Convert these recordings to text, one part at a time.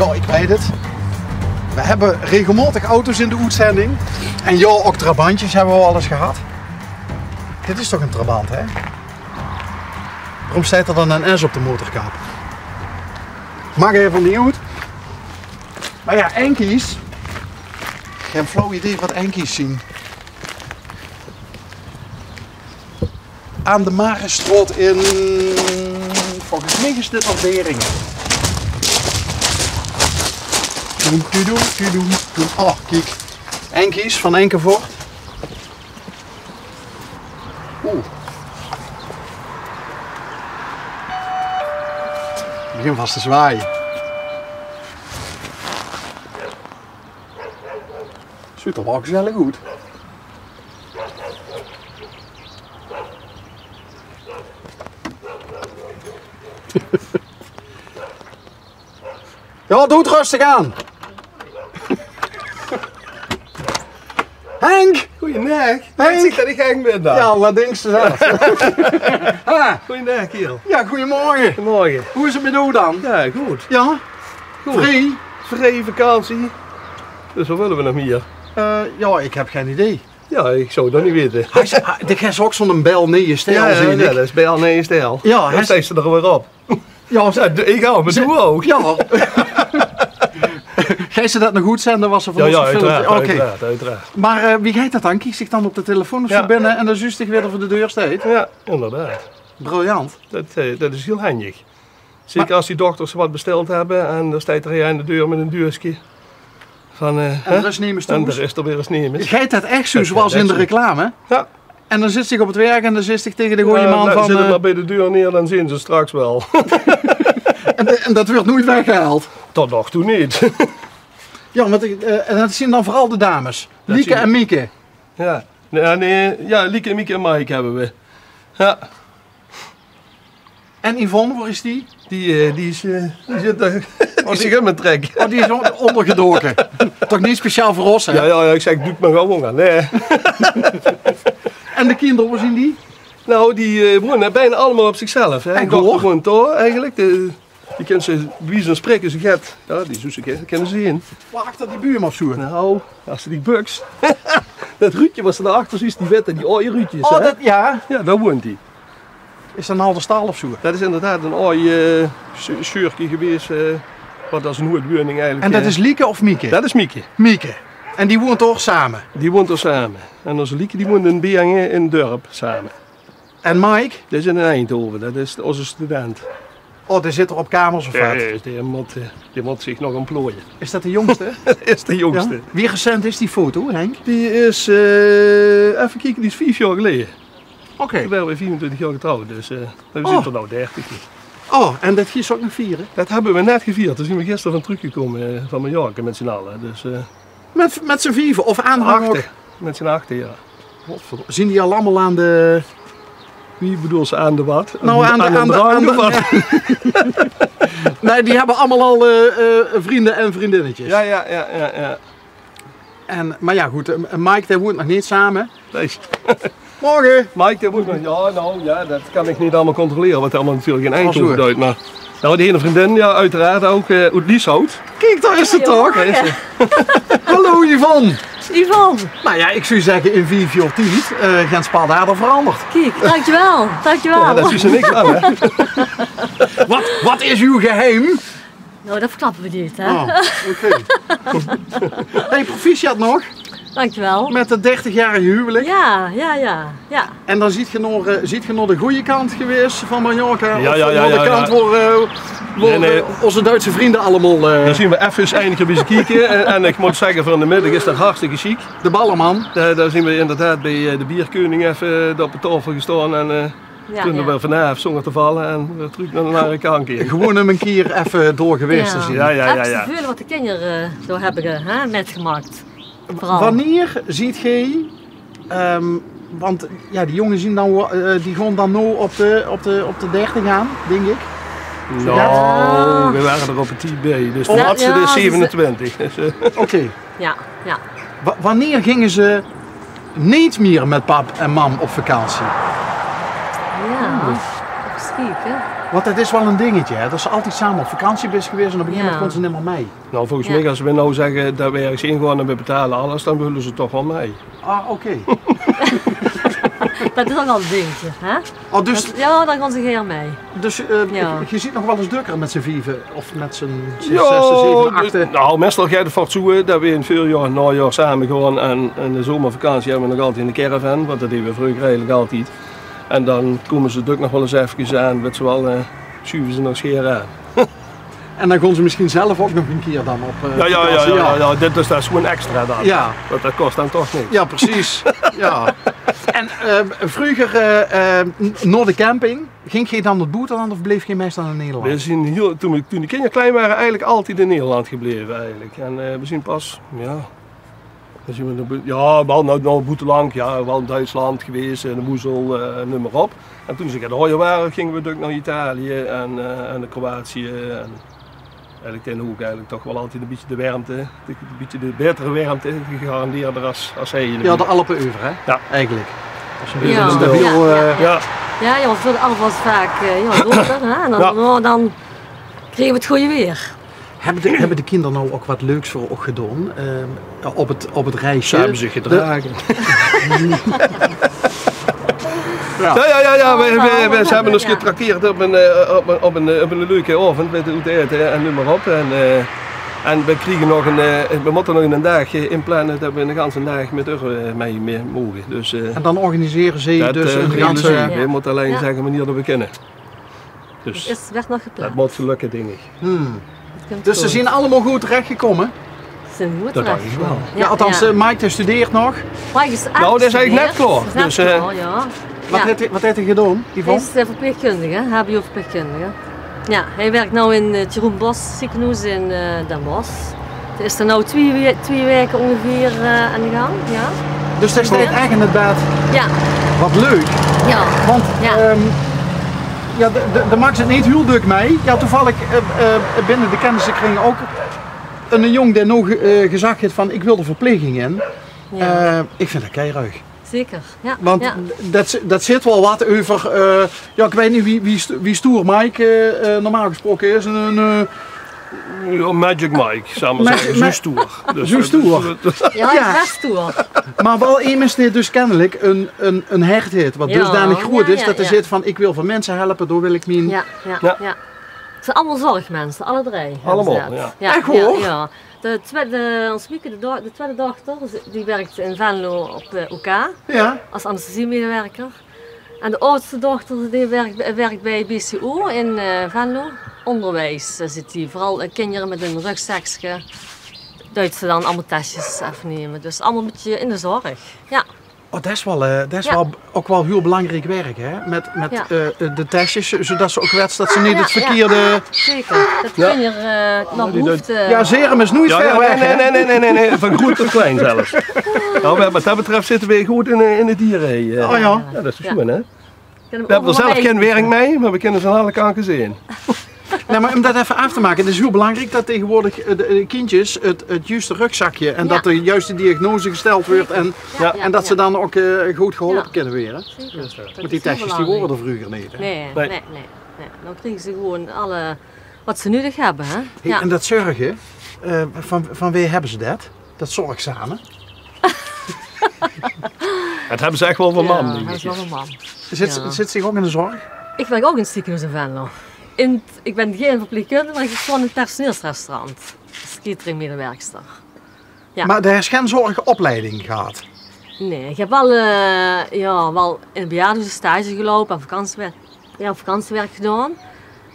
Ja, ik weet het. We hebben regelmatig auto's in de uitzending. En ja, ook trabantjes hebben we al eens gehad. Dit is toch een trabant, hè? Waarom staat er dan een S op de motorkap? Maakt even niet uit. Maar ja, enkies. Ik heb een flauw idee wat enkies zien. Aan de Marenstraat in... Volgens mij is dit nog Beringen. Oh, kijk. Enkies van Enkevoort. Oeh. Ik begin vast te zwaaien. Ziet er wel gezellig goed. Ja, doe het rustig aan. Henk! Goeiedag. Henk! Ik dat ik Henk ben dan. Ja, wat denk je zelf? Goeiedag, Kiel. Ja, goedemorgen. Goedemorgen. Hoe is het met jou dan? Ja, goed. Ja? Goed. Vrij? Vrij vakantie. Dus wat willen we nog meer? Ja, ik heb geen idee. Ja, ik zou dat niet weten. Ik heb ook zo'n bel nee je stijl, Ja, zie ik. dat is bij al nee stijl. Ja, Dan steekt ze er weer op. Ja, Ja, ik ga, maar doe ook. Ja. Gij ze dat nog goed zenden, was er van ons gefilmd? Uiteraard. Maar wie gaat dat dan? Kies ik dan op de telefoon of zo binnen en dan juist ik weer voor de deur staat? Ja, inderdaad. Briljant. Dat is heel handig. Zeker als die dokters wat besteld hebben en dan staat er aan de deur met een deurtje. Van, en er is nemers toe. En er is er weer eens nemers. Gaat dat echt zo zoals in de reclame? Ja. En dan zit ik op het werk en dan zit ik tegen de goeie man van... Zit het maar bij de deur neer, dan zien ze straks wel. en dat wordt nooit weggehaald? Tot nog toe niet. Ja, en dat zien dan vooral de dames. Dat Lieke en Mieke. Ja. Ja, Lieke, Mieke en Mike hebben we. Ja. En Yvonne, waar is die? Die zit daar. Die zich in mijn trek. Oh, die is ondergedoken. Toch niet speciaal voor ons, hè? Ja, ik zeg, doe het maar gewoon aan. Nee. En de kinderen, waar zien die? Nou, die wonen bijna allemaal op zichzelf. Hè. En dochter woont daar eigenlijk. Die kennen ze, wie ze spreken, ze gaat. Ja, die zoeken kennen ze in. Waar achter die buurman op zoeken? Nou, als ze die bugs. Dat Ruudje was er daarachter, zoals die witte, die ooie Ruudjes. Oh, dat, ja. Ja, daar woont hij. Is dat een halve staal of zo? Dat is inderdaad een ooie scheurtje geweest. Wat als een hoedwoning eigenlijk. En dat is Lieke of Mieke? Dat is Mieke. Mieke. En die woont toch samen? Die woont er samen. En onze Lieke die woont in Beangen in Dorp samen. En Mike? Dat is in Eindhoven, dat is onze student. Oh, die zit er op kamers of wat? Ja, die moet zich nog ontplooien. Is dat de jongste? Dat is de jongste. Ja? Wie recent is die foto, Henk? Die is, even kijken, die is 5 jaar geleden. Oké. Toen waren we 24 jaar getrouwd, dus we zitten er nou 30. Oh, en dat gisteren ook nog vieren? Dat hebben we net gevierd. Toen zijn we gisteren van teruggekomen van Mallorca met z'n allen. Dus, met z'n vieven of aanhang ook? Met z'n achten, ja. Zien die al allemaal aan de... Wie bedoel ze aan de wat? Nou, aan de Nee, die hebben allemaal al vrienden en vriendinnetjes. Ja. Maar ja, goed, Mike, die woont nog niet samen. Nee. Morgen! Mike, die woont nog... Ja, dat kan ik niet allemaal controleren, want allemaal natuurlijk in Eindhoven duidt. Maar nou, die ene vriendin, ja, uiteraard ook uit Lieshout. Kijk, daar is ze toch! Daar is ze. Hallo Yvonne! Yvonne! Nou ja, ik zou zeggen in 4 jaar tijd gaan Spaddader veranderd. Kijk, dankjewel, dankjewel. Ja, dat is er niks aan, hè? Wat is uw geheim? Nou, dat verklappen we niet, hè? Oh, oké. Hey, proficiat nog? Dankjewel. Met het 30-jarige huwelijk. Ja. En dan ziet je nog de goede kant geweest van Mallorca? Ja, of ja, de kant waar onze Duitse vrienden allemaal... Dan zien we even eindelijk eens kijken. En ik moet zeggen, van de middag is dat hartstikke chic. De ballenman. Daar zien we inderdaad bij de bierkoning even op de tafel gestaan. En toen we vanavond zongen te vallen en we terug naar de kanker. Gewoon een keer even door geweest te zien. Ja. Het is veel wat de kinderen door hebben metgemaakt. Vooral. Wanneer ziet jij, want ja, die jongens zien dan, die gaan dan nou op de 30 aan, denk ik. Nou, we waren er op het TB, dus de laatste is 27. Oké. Ja. Wanneer gingen ze niet meer met pap en mam op vakantie? Ja, kijken. Want het is wel een dingetje, hè? Dat ze altijd samen op vakantie is geweest en op een gegeven moment kon ze niet meer mee. Nou, volgens mij als we nou zeggen dat we ergens heen gaan en we betalen alles, dan willen ze toch wel mee. Ah, oké. Dat is ook wel een dingetje, hè? Oh, dus Ja, daar gaan ze heel mee. dus Ja. je ziet nog wel eens drukker met z'n vieven of met z'n Ja, zesde, zeven, achte. nou, meestal gaat het voor zo dat we in het voorjaar en najaar samen gaan en in de zomervakantie hebben we nog altijd in de caravan, want dat deden we vroeger eigenlijk altijd. En dan komen ze ook nog wel eens even aan, weet je wel, schuiven ze nog scheren aan. En dan gaan ze misschien zelf ook nog een keer dan op Ja, dit is dat gewoon extra dan. Ja. Want dat kost dan toch niks. Ja, precies. Ja. En vroeger naar de camping, ging je dan het boeterland of bleef je meestal in Nederland? We zijn heel, toen de kinderen klein waren eigenlijk altijd in Nederland gebleven eigenlijk. En we zijn pas, ja, dan zijn we wel naar Boetelang, ja, wel in Duitsland geweest, de Moezel, noem maar op. En toen ze in de hooier waren, gingen we ook naar Italië en naar Kroatië. En eigenlijk ten hoek eigenlijk toch wel altijd een beetje de warmte, een beetje de betere warmte gegarandeerder als hij. Ja, de Alpen over, hè? Ja. Eigenlijk. Als je Ja. stabiel, Ja. Ja, want voor de Alpen was het vaak donker, hè? En dan kregen we het goede weer. hebben de kinderen nou ook wat leuks voor ook gedaan op het reisje? Ze hebben zich gedragen. Ja, we hebben ons getrakteerd op een leuke avond met de eten en noem maar op. En we kregen nog we moeten nog een dag inplannen dat we een ganse dag met mee mogen. Dus, En dan organiseren ze dat, dus een ganse... ganse... We moeten alleen zeggen wanneer dat we kunnen. Dus Het werd nog gepland. dat moet gelukken, denk ik. Dus ze zijn allemaal goed terechtgekomen? Ze zijn goed Dat dacht ik wel. Ja, althans, Mike studeert nog. Mike is Nou, dat is eigenlijk net klaar. Dat is net Dus, klaar, ja. Wat heeft hij gedaan, Hij Yvonne? is verpleegkundige, HBO-verpleegkundige. Ja, hij werkt nu in het Jeroen Bos ziekenhuis in Den Bosch. Het is er nu twee weken ongeveer aan de gang. Ja. Dus daar staat echt in het bed. Ja. Wat leuk. Ja. Want Ja. de maakt het niet heel druk mee. Ja, toevallig binnen de kennissenkring ook een jong die nog gezegd heeft van ik wil de verpleging in. Ja. Ik vind dat keiruig. Zeker. Ja. Want ja. dat zit wel wat over, ja ik weet niet wie stoer Mike normaal gesproken is. Ja, Magic Mike, samen zeggen, zo stoer. Dus, Zo stoer. Ja, hij is best stoer. Maar wel iemand die dus kennelijk een hecht heeft, wat Ja, dusdanig groot is ja, dat er ja. zit van ik wil van mensen helpen, door wil ik mijn... Ja. Ja. Het zijn allemaal zorgmensen, alle drie. hebben Allemaal, ze dat. ja. Echt hoor? Ja. Ons Mieke, de tweede dochter, die werkt in Venlo op OK Ja. als anesthesiemedewerker. En de oudste dochter die werkt bij BCO in Venlo. Onderwijs zit die, vooral kinderen met een rugzakje. Dat ze dan allemaal testjes afnemen. Dus allemaal een beetje in de zorg. Ja. Oh, dat is wel ook wel heel belangrijk werk, hè? Met Ja. de testjes, zodat ze ook weten dat ze niet Ja, het verkeerde... ja. Zeker, dat de kinder nog die hoeft. Ja, serum is nooit ver weg, hè? Nee, van groot tot klein zelfs. Nou, wat dat betreft zitten we goed in de dieren. Oh ja. Ja, dat is goed, hè? We We hebben er zelf geen werk mee, maar we kennen ze aan alle kanten zien. Nee, maar om dat even af te maken, het is heel belangrijk dat tegenwoordig de kindjes het juiste rugzakje en Ja. dat de juiste diagnose gesteld wordt en dat ze dan ook goed geholpen Ja. kunnen worden. Want die testjes die worden er vroeger niet. Hè? Nee. Nee. Dan krijgen ze gewoon alle wat ze nodig hebben. Hè? Hey, Ja. en dat zorgen, van wie hebben ze dat? Dat zorgzame. Dat hebben ze echt wel van man. Ja, denk hij ik. is wel een man. Zit zich ook in de zorg? Ik werk ook in het ziekenhuis in Venlo. Ik ben geen verpleegkundige, maar ik zit gewoon in het personeelsrestaurant. Als cateringmedewerkster. Ja. Maar er is geen zorgopleiding gehad. Nee, ik heb wel, wel in het bejaardenhuis een stage gelopen en vakantiewerk gedaan.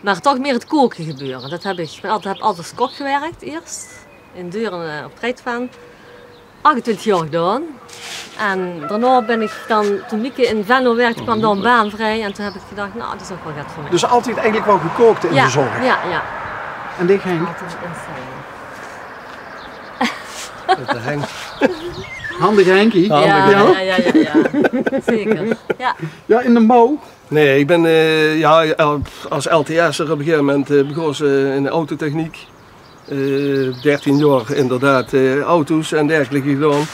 Maar toch meer het koken gebeuren. Dat heb ik. Ik heb altijd als kok gewerkt eerst. In Deuren op Rijtvan. 28 jaar gedaan. En daarna ben ik dan, toen Mieke in Venlo werkte, kwam daar een baan vrij. En toen heb ik gedacht, nou dat is ook wel wat voor mij. Dus altijd eigenlijk wel gekookt in de zorg. Ja. En dit ging Altijd instellingen. Dat Henk. handig Henkie. Handig, Ja. Zeker. Ja. Ja, in de mouw. Nee, ik ben als LTS'er op een gegeven moment begonnen in de autotechniek. 13 jaar inderdaad auto's en dergelijke gedaan.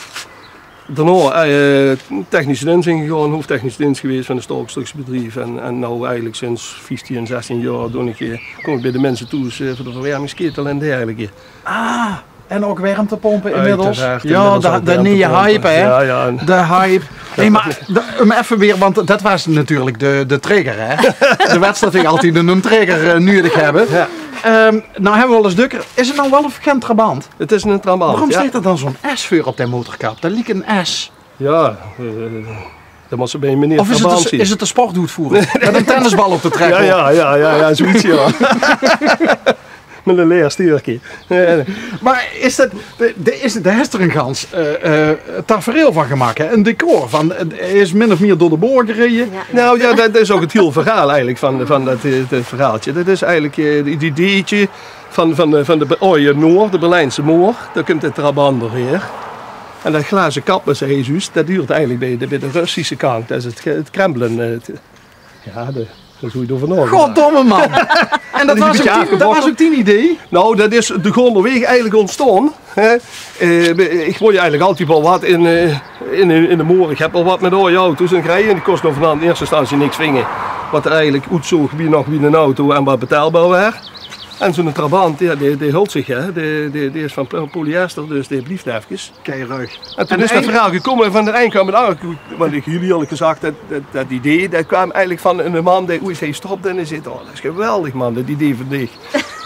Daarna technische dienst ingegaan, hoofdtechnische dienst geweest van een staalconstructiebedrijf. En nou eigenlijk sinds 15, 16 jaar kom ik bij de mensen toe voor de verwarmingsketel en dergelijke. Ah, en ook warmtepompen inmiddels. Ja, de nieuwe hype, hè? Ja. De hype. Nee, maar even weer, want dat was natuurlijk de trigger, hè? De wedstrijd die altijd een trigger nodig hebben. Ja. Nou hebben we wel eens dukker. Is het nou wel of geen trabant? Het is een trabant. Waarom ja. staat er dan zo'n S-voor op de motorkap? Dat lijkt een S. Ja, dat moet ze bij meneer Of Trabant zien. is het de sporthoedvoerder? Met een tennisbal op de trekker. Ja, zoiets ja. Met een leerstuurtje. Maar is de Hesterengans tafereel van gemaakt, hè? Een decor van, het is min of meer door de boor gereden. Ja. Nou ja, dat is ook het hele verhaal eigenlijk van dat verhaaltje. Dat is eigenlijk het ideetje van de Noor, de Berlijnse Moor. Daar komt het Trabant doorheen. En dat glazen kap met zijn Jezus, dat duurt eigenlijk bij de Russische kant. Dat is het krembelen. Dat is hoe je erover nagedacht. Goddomme man! En dat was ook tien idee? Nou, dat is de Gronderweg eigenlijk ontstaan. Ik word eigenlijk altijd wel wat in de moor. Ik heb al wat met oude auto's en rijden. En die kost nog in eerste instantie niks vingen. Wat er eigenlijk uitzoog wie nog wie een auto en wat betaalbaar was. En zo'n Trabant, ja, die hult zich, hè. Die is van polyester, dus die blijft even. Keirig. En toen is dat verhaal gekomen van het eind kwam het aan. Want ik jullie al gezegd, dat idee, dat kwam eigenlijk van een man die ooit heeft gestopt en hij zegt, oh dat is geweldig man, dat idee van dich.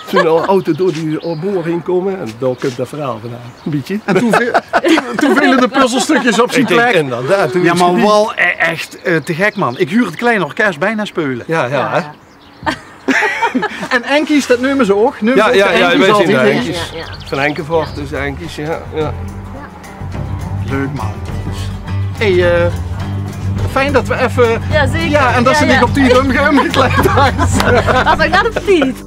Toen een auto door die boor heen komen en daar komt dat verhaal vandaan. Een beetje. En toen vielen de puzzelstukjes op zijn plek. Inderdaad. Ja, maar wel echt te gek man. Ik huur het kleine orkest bijna speulen. Ja, hè. En Enkies, dat noemen ze ook. Ja, wij zien de Enkies. Ja. Van Enkevoort, dus de Enkies, ja. Leuk man. Hey, fijn dat we even... Ja, zeker. Ja, en dat ze niet op die drum gekleed had. Dat was ik net op fiets.